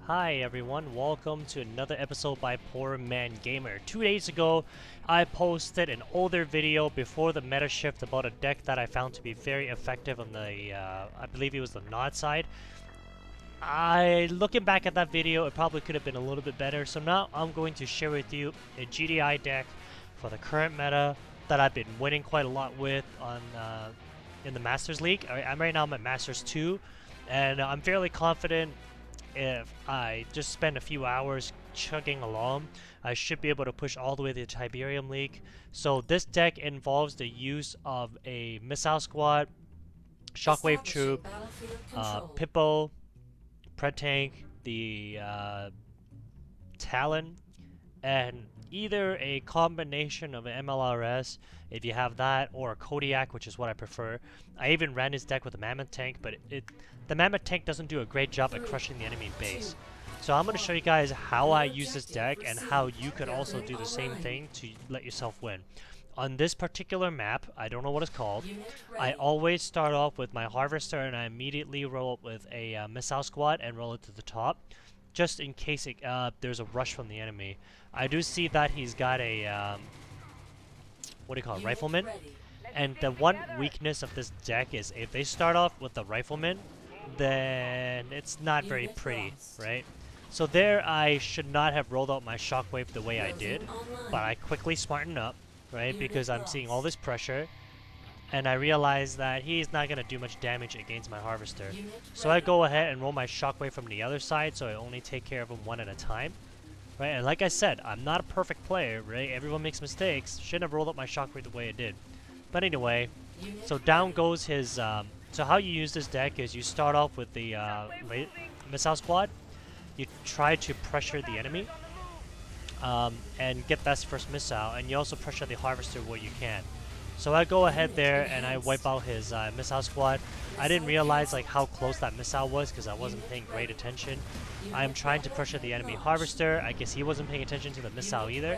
Hi everyone, welcome to another episode by Poor Man Gamer. 2 days ago, I posted an older video before the meta shift about a deck that I found to be very effective on the, I believe it was the Nod side. Looking back at that video, it probably could have been a little bit better, so now I'm going to share with you a GDI deck for the current meta that I've been winning quite a lot with on in the Masters League. I'm right now I'm at Masters 2, and I'm fairly confident if I just spend a few hours chugging along, I should be able to push all the way to the Tiberium League. So this deck involves the use of a Missile Squad, Shockwave Troop, Pippo, Pred Tank, the Talon, and either a combination of an MLRS, if you have that, or a Kodiak, which is what I prefer. I even ran this deck with a Mammoth Tank, but the Mammoth Tank doesn't do a great job at crushing the enemy base. So I'm going to show you guys how I use this deck and how you could also do the same thing to let yourself win. On this particular map, I don't know what it's called, I always start off with my Harvester and I immediately roll up with a Missile Squad and roll it to the top, just in case there's a rush from the enemy. I do see that he's got a, what do you call it, Rifleman. And the one weakness of this deck is if they start off with the Rifleman, then it's not very pretty, right? So there I should not have rolled out my Shockwave the way I did, but I quickly smartened up, right? Because I'm seeing all this pressure, and I realize that he's not going to do much damage against my Harvester. So I go ahead and roll my Shockwave from the other side, so I only take care of him one at a time. Right, and like I said, I'm not a perfect player, right? Everyone makes mistakes. Shouldn't have rolled up my Shockwave the way I did. But anyway, so down goes his, so how you use this deck is you start off with the Missile Squad. You try to pressure the enemy, and get best first missile, and you also pressure the Harvester where you can. So I go ahead there and I wipe out his Missile Squad. I didn't realize like how close that missile was because I wasn't paying great attention. I'm trying to pressure the enemy Harvester. I guess he wasn't paying attention to the missile either,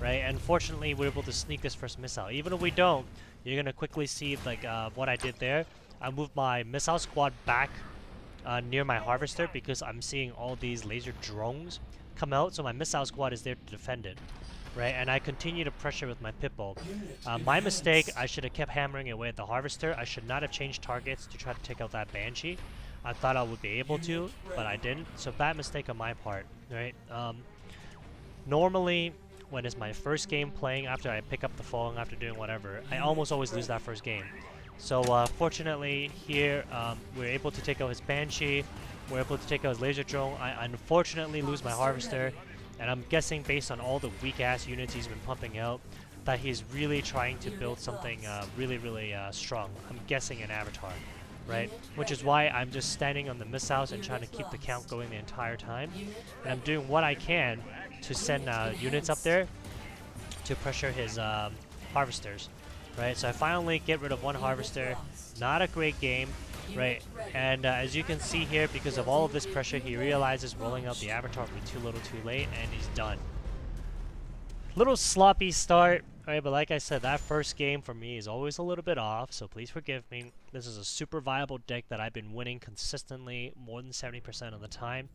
right? And fortunately we're able to sneak this first missile. Even if we don't, you're gonna quickly see like what I did there. I moved my Missile Squad back near my Harvester because I'm seeing all these laser drones come out, so my Missile Squad is there to defend it. Right, and I continue to pressure with my Pitbull. My mistake, I should have kept hammering away at the Harvester. I should not have changed targets to try to take out that Banshee. I thought I would be able to, but I didn't. So bad mistake on my part, right? Normally, when it's my first game playing after I pick up the phone, after doing whatever, I almost always lose that first game. So fortunately here, we're able to take out his Banshee. We're able to take out his Laser Drone. I unfortunately lose my Harvester. And I'm guessing based on all the weak-ass units he's been pumping out, that he's really trying to build something really strong. I'm guessing an Avatar, right? Which is why I'm just standing on the missiles and trying to keep the count going the entire time. And I'm doing what I can to send units up there to pressure his Harvesters, right? So I finally get rid of one Harvester. Not a great game. Right, and as you can see here, because of all of this pressure, he realizes rolling out the Avatar will be too little too late, and he's done. Little sloppy start, right, but like I said, that first game for me is always a little bit off, so please forgive me. This is a super viable deck that I've been winning consistently more than 70% of the time.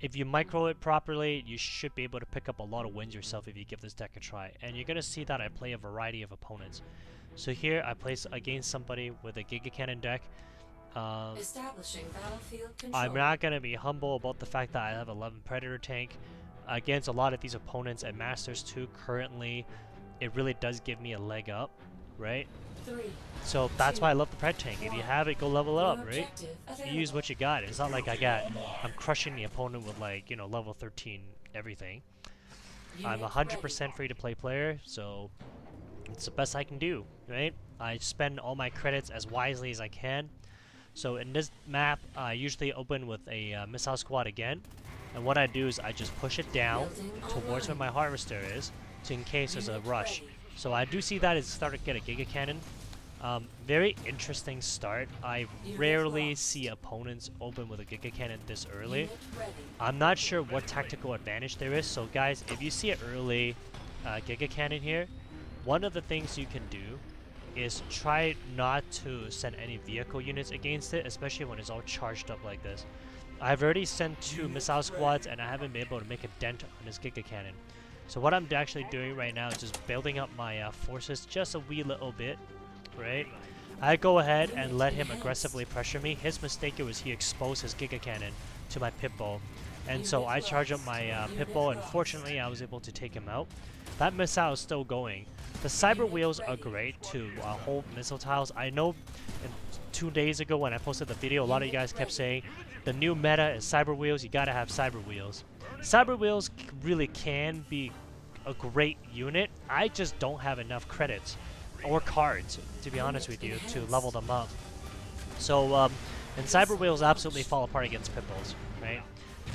If you micro it properly, you should be able to pick up a lot of wins yourself if you give this deck a try. And you're going to see that I play a variety of opponents. So here I place against somebody with a Giga Cannon deck. Establishing battlefield control. I'm not going to be humble about the fact that I have 11 Predator tank. Against a lot of these opponents at Masters 2 currently, it really does give me a leg up, right? So that's why I love the Pred tank. If you have it, go level it up, right? You use what you got. It's not like I'm crushing the opponent with like, you know, level 13 everything. I'm 100% free to play player, so it's the best I can do, right? I spend all my credits as wisely as I can. So in this map, I usually open with a Missile Squad again. And what I do is I just push it down towards where my Harvester is, to in case there's a rush. So I do see that it's starting to get a Giga Cannon. Very interesting start. I rarely see opponents open with a Giga Cannon this early. I'm not sure what tactical advantage there is. So guys, if you see an early Giga Cannon here, one of the things you can do is try not to send any vehicle units against it, especially when it's all charged up like this. I've already sent 2 missile squads and I haven't been able to make a dent on his Giga Cannon. So what I'm actually doing right now is just building up my forces just a wee little bit, right? I go ahead and let him aggressively pressure me. His mistake was he exposed his Giga Cannon to my Pitbull. And so I charge up my Pitbull, and fortunately I was able to take him out. That missile is still going. The cyber wheels are great to hold missile tiles. I know 2 days ago when I posted the video, a lot of you guys kept saying the new meta is cyber wheels, you gotta have cyber wheels. Cyber wheels really can be a great unit. I just don't have enough credits or cards, to be honest with you, to level them up. So, and cyber wheels absolutely fall apart against Pitbulls, right?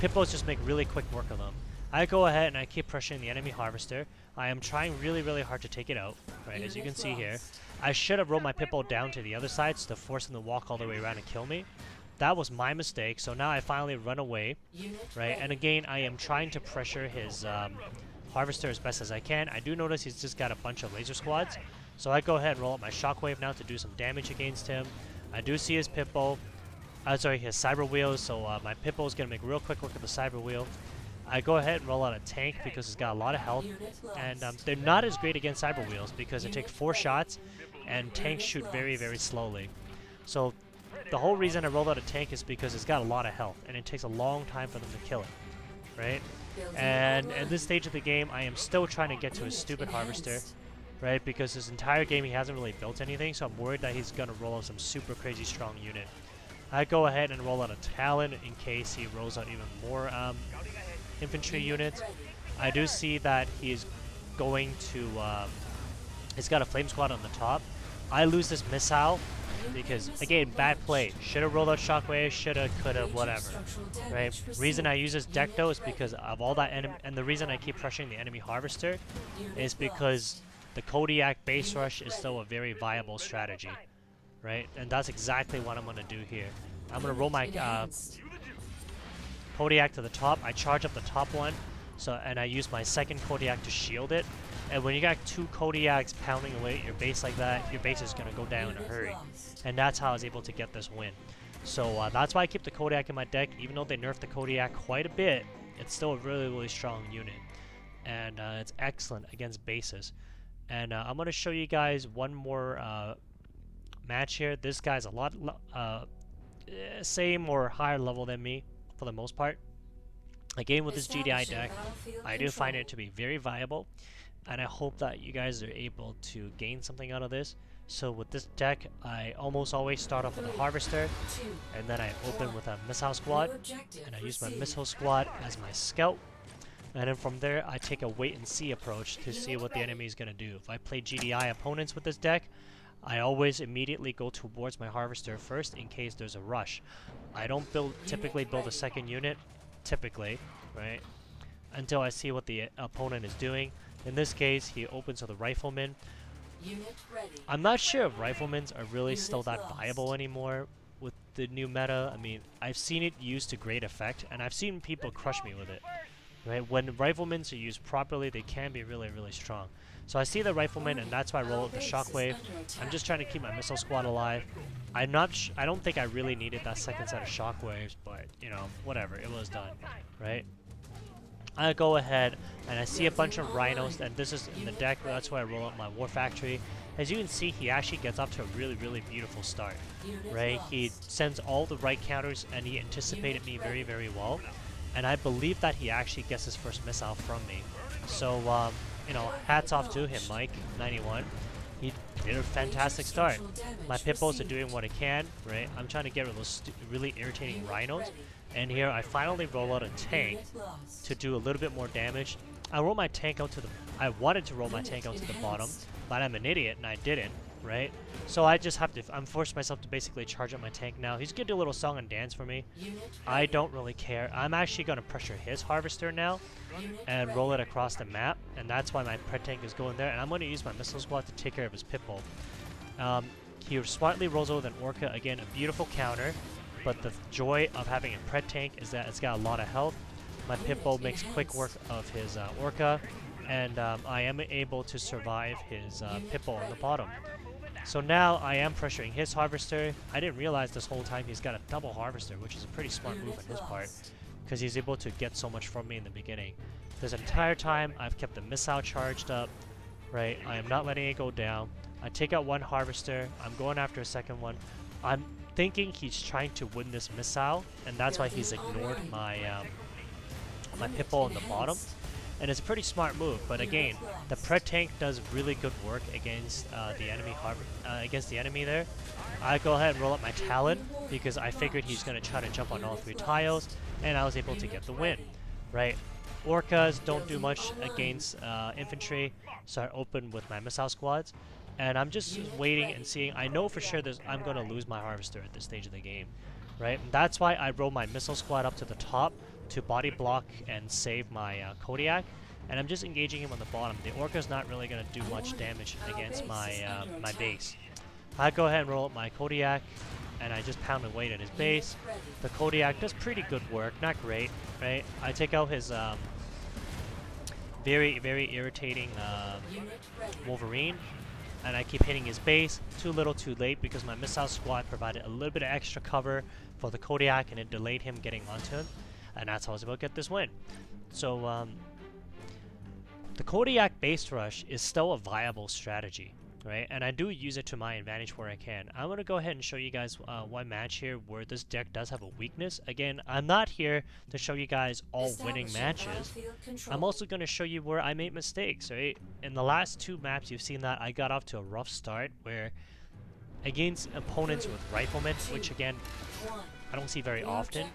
Pitbulls just make really quick work of them. I go ahead and I keep pressuring the enemy harvester. I am trying really hard to take it out, right, as you can see here. I should have rolled my Pitbull down to the other side to force him to walk all the way around and kill me. That was my mistake, so now I finally run away, right? And again, I am trying to pressure his harvester as best as I can. I do notice he's just got a bunch of laser squads, so I go ahead and roll up my shockwave now to do some damage against him. I do see his Pitbull, sorry, his cyber wheels, so my Pitbull is going to make real quick work of the cyber wheel. I go ahead and roll out a tank because it's got a lot of health, and they're not as great against cyber wheels because they take 4 shots, and tanks shoot very slowly. So the whole reason I rolled out a tank is because it's got a lot of health, and it takes a long time for them to kill it, right? And at this stage of the game, I am still trying to get to his stupid harvester, right? Because this entire game he hasn't really built anything, so I'm worried that he's going to roll out some super crazy strong unit. I go ahead and roll out a Talon in case he rolls out even more infantry units. I do see that he's going to, he's got a flame squad on the top. I lose this missile because, again, bad play. Should have rolled out shockwave, shoulda, coulda, whatever, right? Reason I use this deck though is because of all that enemy, and the reason I keep pressuring the enemy harvester is because the Kodiak base rush is still a very viable strategy, right? And that's exactly what I'm gonna do here. I'm gonna roll my Kodiak to the top. I charge up the top one, and I use my second Kodiak to shield it. And when you got 2 Kodiaks pounding away at your base like that, your base is going to go down in a hurry. And that's how I was able to get this win. So that's why I keep the Kodiak in my deck. Even though they nerfed the Kodiak quite a bit, it's still a really strong unit. And it's excellent against bases. And I'm going to show you guys one more match here. This guy's a lot same or higher level than me for the most part. Again, with this GDI deck, I do find it to be very viable. And I hope that you guys are able to gain something out of this. So with this deck, I almost always start off with a harvester, and then I open with a missile squad, and I use my missile squad as my scout. And then from there, I take a wait and see approach to see what the enemy is going to do. If I play GDI opponents with this deck, I always immediately go towards my harvester first in case there's a rush. I don't typically build a second unit, typically, right, until I see what the opponent is doing. In this case, he opens with a rifleman. I'm not sure if riflemans are really still that viable anymore with the new meta. I mean, I've seen it used to great effect, and I've seen people crush me with it. Right? When riflemans are used properly, they can be really strong. So I see the rifleman, and that's why I roll out the shockwave. I'm just trying to keep my missile squad alive. I don't think I really needed that second set of shockwaves, but you know, whatever. It was done, right? I go ahead and I see a bunch of rhinos, and this is in the deck. That's why I roll out my war factory. As you can see, he actually gets off to a really beautiful start, right? He sends all the right counters, and he anticipated me very well. And I believe that he actually gets his first missile from me. So, you know, hats off to him, Mike, 91. He did a fantastic start. My Pitbulls are doing what it can, right? I'm trying to get rid of those really irritating rhinos. And here I finally roll out a tank to do a little bit more damage. I roll my tank out to the... I wanted to roll my tank out to the bottom, but I'm an idiot and I didn't, right? So I just have to... I'm forced myself to basically charge up my tank now. He's gonna do a little song and dance for me. I don't really care. I'm actually gonna pressure his harvester now and roll it across the map, and that's why my pred tank is going there. And I'm gonna use my missile squad to take care of his Pitbull. He smartly rolls over with an Orca. Again, a beautiful counter. But the joy of having a pred tank is that it's got a lot of health. My Pitbull makes quick work of his Orca, and I am able to survive his Pitbull on the bottom. So now I am pressuring his harvester. I didn't realize this whole time he's got a double harvester, which is a pretty smart move on his part, because he's able to get so much from me in the beginning. This entire time I've kept the missile charged up, right? I am not letting it go down. I take out one harvester. I'm going after a second one. I'm thinking he's trying to win this missile, and that's why he's ignored my my Pippo on the bottom. And it's a pretty smart move, but again, the Pred tank does really good work against the enemy there. I go ahead and roll up my Talon because I figured he's going to try to jump on all 3 tiles, and I was able to get the win, right? Orcas don't do much against infantry, so I open with my missile squads, and I'm just waiting and seeing. I know for sure I'm going to lose my harvester at this stage of the game, right? And that's why I roll my missile squad up to the top to body block and save my Kodiak, and I'm just engaging him on the bottom. The Orca's not really going to do much damage against my my base. I go ahead and roll up my Kodiak, and I just pound away at his base. The Kodiak does pretty good work, not great, right? I take out his very, very irritating Wolverine, and I keep hitting his base. Too little, too late, because my missile squad provided a little bit of extra cover for the Kodiak, and it delayed him getting onto him. And that's how I was able to get this win. So, the Kodiak base rush is still a viable strategy, right? And I do use it to my advantage where I can. I'm going to go ahead and show you guys one match here where this deck does have a weakness. Again, I'm not here to show you guys all winning matches. I'm also going to show you where I made mistakes, right? In the last 2 maps, you've seen that I got off to a rough start where against opponents with riflemen, which again, I don't see very often.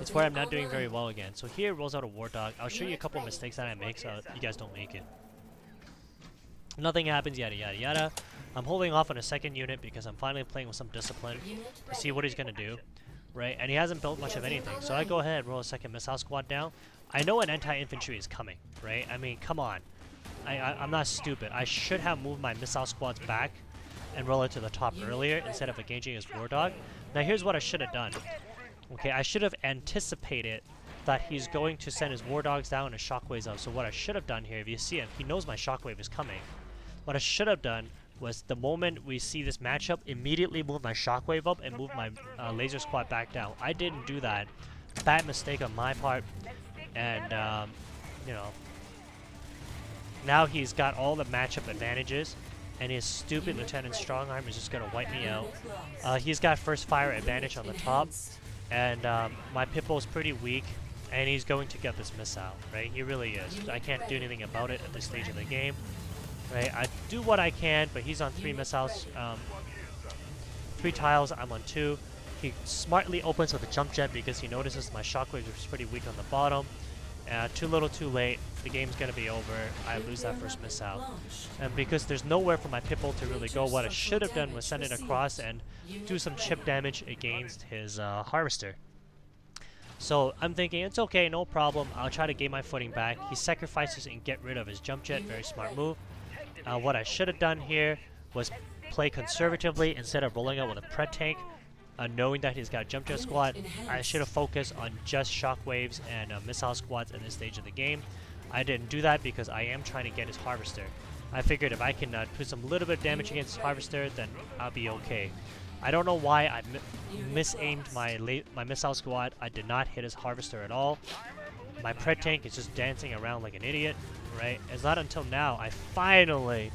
It's where I'm not doing very well again. So here rolls out a War Dog. I'll show you a couple of mistakes that I make so you guys don't make it. Nothing happens, yada yada yada. I'm holding off on a second unit because I'm finally playing with some discipline to see what he's going to do, right? And he hasn't built much of anything. So I go ahead and roll a second missile squad down. I know an anti-infantry is coming, right? I mean, come on. I'm not stupid. I should have moved my missile squads back and roll it to the top earlier instead of engaging his War Dog. Now here's what I should have done. Okay, I should have anticipated that he's going to send his War Dogs down and Shockwaves up. So what I should have done here, if you see him, he knows my Shockwave is coming. What I should have done was the moment we see this matchup, immediately move my Shockwave up and move my Laser Squad back down. I didn't do that. Bad mistake on my part. And, you know, now he's got all the matchup advantages. And his stupid Lieutenant Strongarm is just going to wipe me out. He's got first fire advantage on the top. And my Pippo is pretty weak, and he's going to get this missile, right? He really is. I can't do anything about it at this stage of the game, right? I do what I can, but he's on 3 missiles, 3 tiles. I'm on 2. He smartly opens with a jump jet because he notices my Shockwave is pretty weak on the bottom. Too little, too late. The game's gonna be over. I lose that first missile, and because there's nowhere for my Pippo to really go, what I should have done was send it across and do some chip damage against his harvester. So I'm thinking it's okay, no problem. I'll try to gain my footing back. He sacrifices and get rid of his jump jet. Very smart move. What I should have done here was play conservatively instead of rolling out with a Pred tank. Knowing that he's got a jump jet squad, I should have focused on just shockwaves and missile squads at this stage of the game. I didn't do that because I am trying to get his harvester. I figured if I can put some little bit of damage against his harvester, then I'll be okay. I don't know why I misaimed my missile squad. I did not hit his harvester at all. My Pred tank is just dancing around like an idiot, right? It's not until now I finally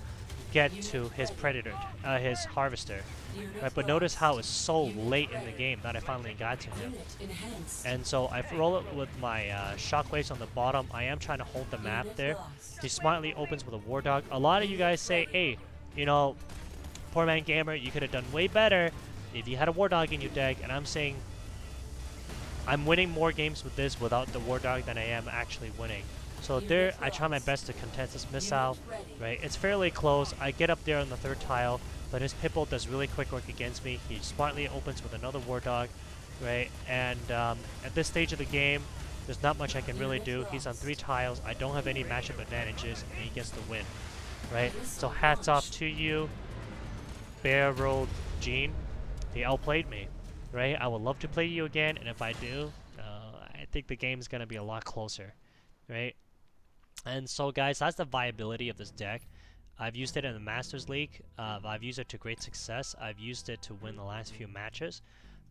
get to his predator, his harvester. Right, but notice how it's so late in the game that I finally got to him. And so I roll it with my shockwaves on the bottom. I am trying to hold the map there. He smartly opens with a War Dog. A lot of you guys say, hey, you know, poor man gamer, you could have done way better if you had a War Dog in your deck. And I'm saying I'm winning more games with this without the War Dog than I am actually winning. So there, I try my best to contest this missile, right? It's fairly close. I get up there on the 3rd tile, but his Pippo does really quick work against me. He smartly opens with another War Dog, right? And at this stage of the game, there's not much I can really do. He's on 3 tiles. I don't have any matchup advantages, and he gets the win, right? So hats off to you, Barrel Gene. He outplayed me, right? I would love to play you again, and if I do, I think the game's gonna be a lot closer, right? And so guys, that's the viability of this deck. I've used it in the Masters League. I've used it to great success. I've used it to win the last few matches.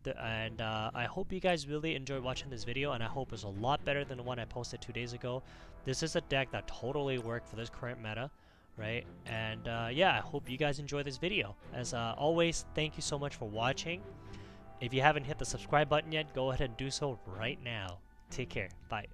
And I hope you guys really enjoyed watching this video, and I hope it's a lot better than the one I posted 2 days ago. This is a deck that totally worked for this current meta, right? And yeah, I hope you guys enjoy this video. As always, thank you so much for watching. If you haven't hit the subscribe button yet, go ahead and do so right now. Take care. Bye.